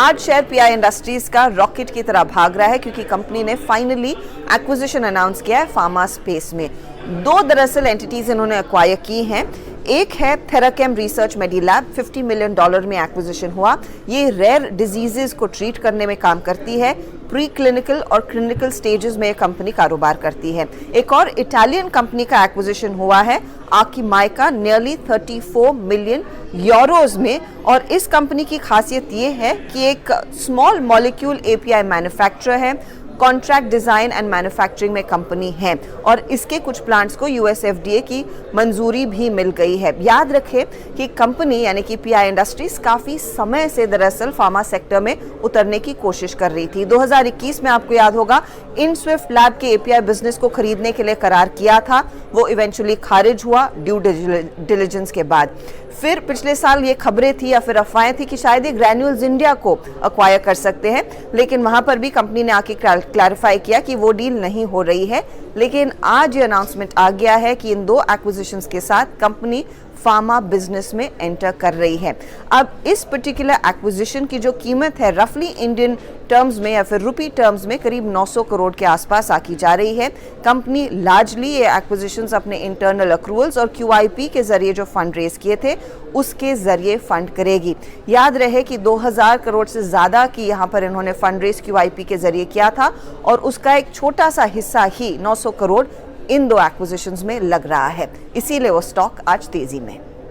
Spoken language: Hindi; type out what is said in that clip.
आज शेयर पीआई इंडस्ट्रीज का रॉकेट की तरह भाग रहा है क्योंकि कंपनी ने फाइनली एक्विजिशन अनाउंस किया है फार्मा स्पेस में। दो दरअसल एंटिटीज इन्होंने एक्वायर की हैं। एक है थेराकेम रिसर्च मेडिलैब, $50 मिलियन में एक्विजिशन हुआ। ये रेयर डिजीजेस को ट्रीट करने में काम करती है। प्री क्लिनिकल और क्लिनिकल स्टेजेस में कंपनी कारोबार करती है। एक और इटालियन कंपनी का एक्विजिशन हुआ है आर्कीमाइका, नियरली 34 मिलियन यूरोज में। और इस कंपनी की खासियत ये है कि एक स्मॉल मॉलिक्यूल एपीआई मैन्युफैक्चरर है, कॉन्ट्रैक्ट डिजाइन एंड मैन्युफैक्चरिंग में कंपनी है और इसके कुछ प्लांट्स को यूएस एफडीए की मंजूरी भी मिल गई है। याद रखें कि कंपनी यानी कि पीआई इंडस्ट्रीज काफी समय से दरअसल फार्मा सेक्टर में उतरने की कोशिश कर रही थी। 2021 में आपको याद होगा इनस्विफ्ट लैब के एपीआई बिजनेस को खरीदने के लिए करार किया था, वो इवेंचुअली खारिज हुआ ड्यू डिलिजेंस के बाद। फिर पिछले साल ये खबरें थी या फिर अफवाहें थी कि शायद ये ग्रैन्यूल्स इंडिया को अक्वायर कर सकते हैं, लेकिन वहां पर भी कंपनी ने आके क्लैरिफाई किया कि वो डील नहीं हो रही है। लेकिन आज ये अनाउंसमेंट आ गया है कि इन दो एक्विजिशंस के साथ कंपनी फार्मा बिजनेस में एंटर कर रही है। अब इस पर्टिकुलर एक्विजिशन की जो कीमत है रफली इंडियन टर्म्स में या फिर रुपी टर्म्स में करीब 900 करोड़ के आसपास आकी जा रही है। कंपनी लार्जली ये एक्विजिशंस अपने इंटरनल अक्रूवल्स और क्यूआईपी के जरिए जो फंड रेज किए थे उसके जरिए फंड करेगी। याद रहे कि 2000 करोड़ से ज्यादा की यहाँ पर इन्होंने फंड रेज क्यूआईपी के जरिए किया था और उसका एक छोटा सा हिस्सा ही 900 करोड़ इन दो एक्विजिशंस में लग रहा है, इसीलिए वो स्टॉक आज तेजी में।